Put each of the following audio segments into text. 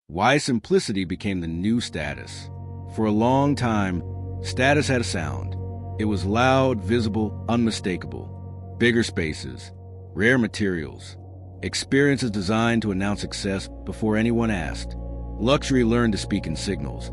Why simplicity became the new status. For a long time, status had a sound. It was loud, visible, unmistakable. Bigger spaces, rare materials, experiences designed to announce success before anyone asked. Luxury learned to speak in signals,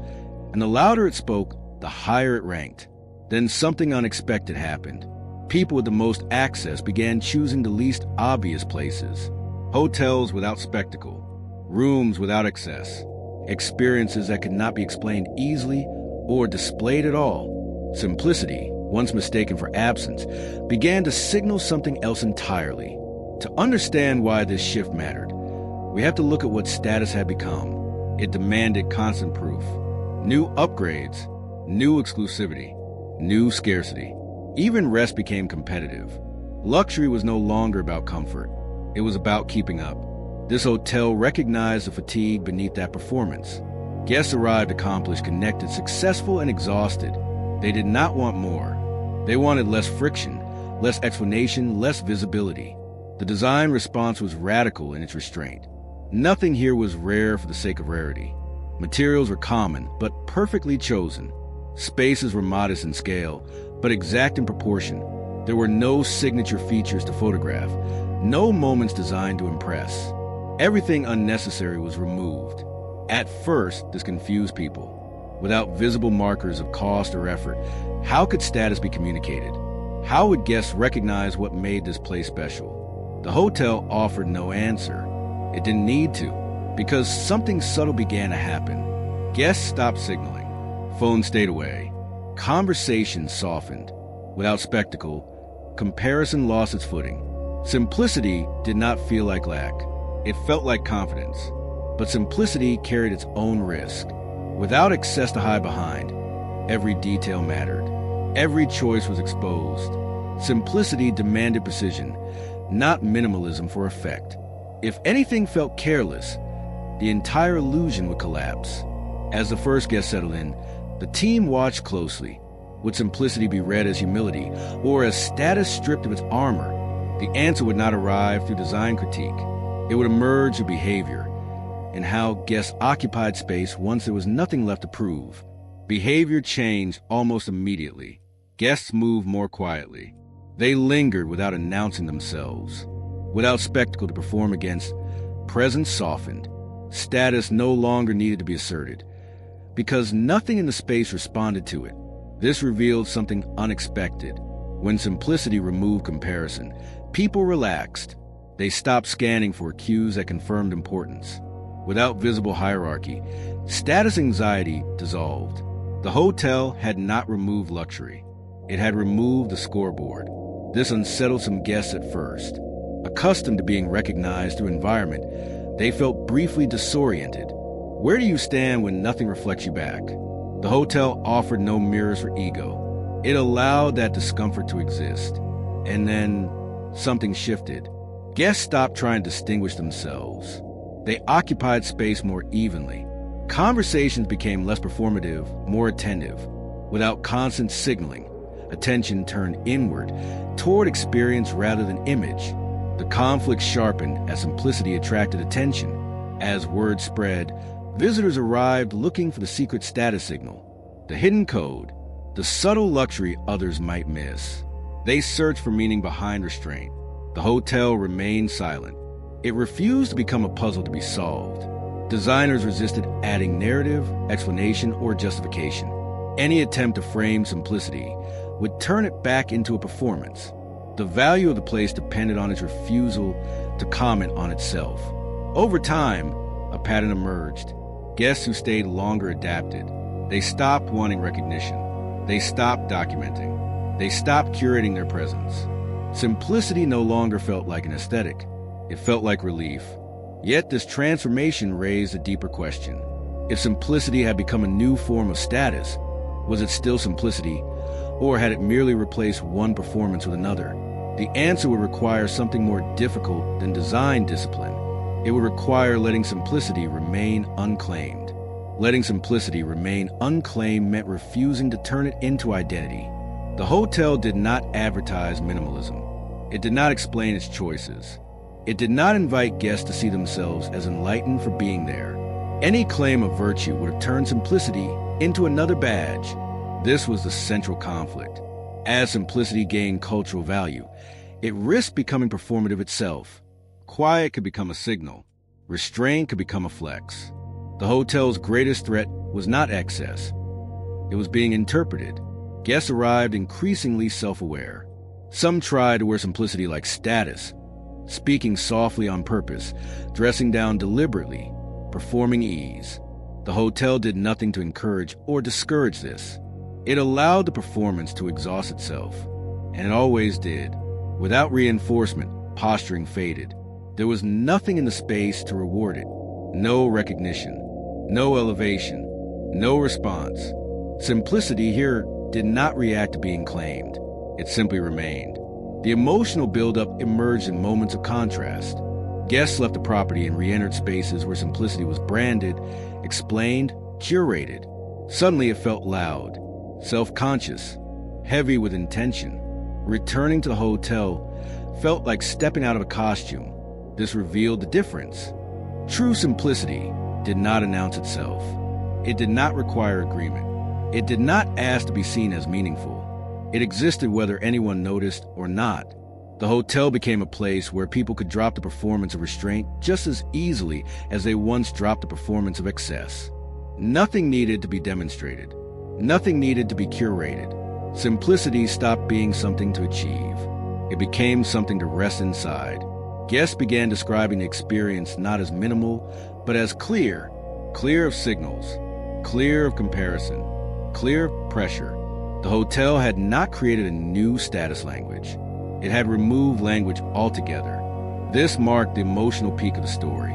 and the louder it spoke, the higher it ranked. Then something unexpected happened. People with the most access began choosing the least obvious places. Hotels without spectacle, rooms without excess, experiences that could not be explained easily or displayed at all. Simplicity, once mistaken for absence, began to signal something else entirely. To understand why this shift mattered, we have to look at what status had become. It demanded constant proof. New upgrades, new exclusivity, new scarcity. Even rest became competitive. Luxury was no longer about comfort. It was about keeping up. This hotel recognized the fatigue beneath that performance. Guests arrived accomplished, connected, successful, and exhausted. They did not want more. They wanted less friction, less explanation, less visibility. The design response was radical in its restraint. Nothing here was rare for the sake of rarity. Materials were common, but perfectly chosen. Spaces were modest in scale, but exact in proportion. There were no signature features to photograph, no moments designed to impress. Everything unnecessary was removed. At first, this confused people. Without visible markers of cost or effort, how could status be communicated? How would guests recognize what made this place special? The hotel offered no answer. It didn't need to, because something subtle began to happen. Guests stopped signaling. Phones stayed away. Conversation softened. Without spectacle, comparison lost its footing. Simplicity did not feel like lack. It felt like confidence. But simplicity carried its own risk. Without excess to hide behind, every detail mattered. Every choice was exposed. Simplicity demanded precision, not minimalism for effect. If anything felt careless, the entire illusion would collapse. As the first guest settled in, the team watched closely. Would simplicity be read as humility, or as status stripped of its armor? The answer would not arrive through design critique. It would emerge through behavior, and how guests occupied space once there was nothing left to prove. Behavior changed almost immediately. Guests moved more quietly. They lingered without announcing themselves. Without spectacle to perform against, presence softened. Status no longer needed to be asserted, because nothing in the space responded to it. This revealed something unexpected. When simplicity removed comparison, people relaxed. They stopped scanning for cues that confirmed importance. Without visible hierarchy, status anxiety dissolved. The hotel had not removed luxury. It had removed the scoreboard. This unsettled some guests at first. Accustomed to being recognized through environment, they felt briefly disoriented. Where do you stand when nothing reflects you back? The hotel offered no mirrors for ego. It allowed that discomfort to exist. And then something shifted. Guests stopped trying to distinguish themselves. They occupied space more evenly. Conversations became less performative, more attentive. Without constant signaling, attention turned inward, toward experience rather than image. The conflict sharpened as simplicity attracted attention. As word spread, visitors arrived looking for the secret status signal, the hidden code, the subtle luxury others might miss. They searched for meaning behind restraint. The hotel remained silent. It refused to become a puzzle to be solved. Designers resisted adding narrative, explanation, or justification. Any attempt to frame simplicity would turn it back into a performance. The value of the place depended on its refusal to comment on itself. Over time, a pattern emerged. Guests who stayed longer adapted. They stopped wanting recognition. They stopped documenting. They stopped curating their presence. Simplicity no longer felt like an aesthetic. It felt like relief. Yet this transformation raised a deeper question. If simplicity had become a new form of status, was it still simplicity, or had it merely replaced one performance with another? The answer would require something more difficult than design discipline. It would require letting simplicity remain unclaimed. Letting simplicity remain unclaimed meant refusing to turn it into identity. The hotel did not advertise minimalism. It did not explain its choices. It did not invite guests to see themselves as enlightened for being there. Any claim of virtue would have turned simplicity into another badge. This was the central conflict. As simplicity gained cultural value, it risked becoming performative itself. Quiet could become a signal. Restraint could become a flex. The hotel's greatest threat was not excess. It was being interpreted. Guests arrived increasingly self-aware. Some tried to wear simplicity like status, speaking softly on purpose, dressing down deliberately, performing ease. The hotel did nothing to encourage or discourage this. It allowed the performance to exhaust itself, and it always did. Without reinforcement, posturing faded. There was nothing in the space to reward it. No recognition, no elevation, no response. Simplicity here did not react to being claimed. It simply remained. The emotional buildup emerged in moments of contrast. Guests left the property and re-entered spaces where simplicity was branded, explained, curated. Suddenly it felt loud, self-conscious, heavy with intention. Returning to the hotel felt like stepping out of a costume. This revealed the difference. True simplicity did not announce itself. It did not require agreement. It did not ask to be seen as meaningful. It existed whether anyone noticed or not. The hotel became a place where people could drop the performance of restraint just as easily as they once dropped the performance of excess. Nothing needed to be demonstrated. Nothing needed to be curated. Simplicity stopped being something to achieve. It became something to rest inside. Guests began describing the experience not as minimal, but as clear. Clear of signals, clear of comparison, clear of pressure. The hotel had not created a new status language. It had removed language altogether. This marked the emotional peak of the story.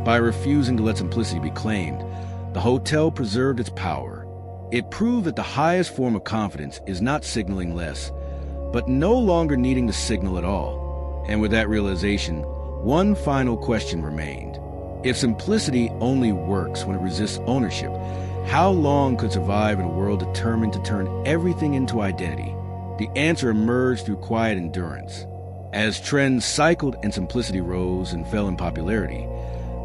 By refusing to let simplicity be claimed, the hotel preserved its power. It proved that the highest form of confidence is not signaling less, but no longer needing to signal at all. And with that realization, one final question remained. If simplicity only works when it resists ownership, how long could it survive in a world determined to turn everything into identity? The answer emerged through quiet endurance. As trends cycled and simplicity rose and fell in popularity,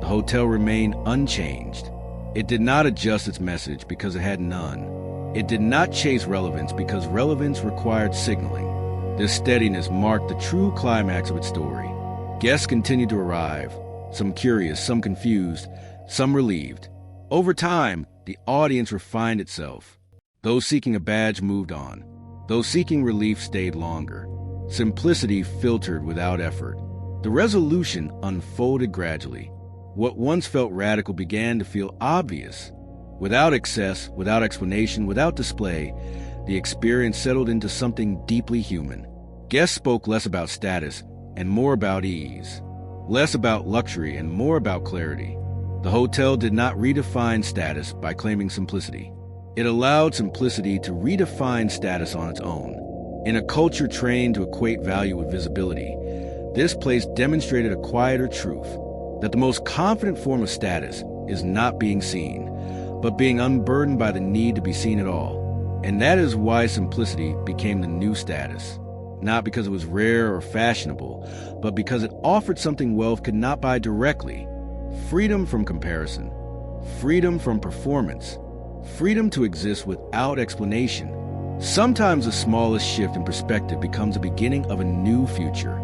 the hotel remained unchanged. It did not adjust its message because it had none. It did not chase relevance because relevance required signaling. This steadiness marked the true climax of its story. Guests continued to arrive, some curious, some confused, some relieved. Over time, the audience refined itself. Those seeking a badge moved on. Those seeking relief stayed longer. Simplicity filtered without effort. The resolution unfolded gradually. What once felt radical began to feel obvious. Without excess, without explanation, without display, the experience settled into something deeply human. Guests spoke less about status and more about ease. Less about luxury and more about clarity. The hotel did not redefine status by claiming simplicity. It allowed simplicity to redefine status on its own. In a culture trained to equate value with visibility, this place demonstrated a quieter truth, that the most confident form of status is not being seen, but being unburdened by the need to be seen at all. And that is why simplicity became the new status. Not because it was rare or fashionable, but because it offered something wealth could not buy directly. Freedom from comparison, freedom from performance, freedom to exist without explanation. Sometimes the smallest shift in perspective becomes the beginning of a new future.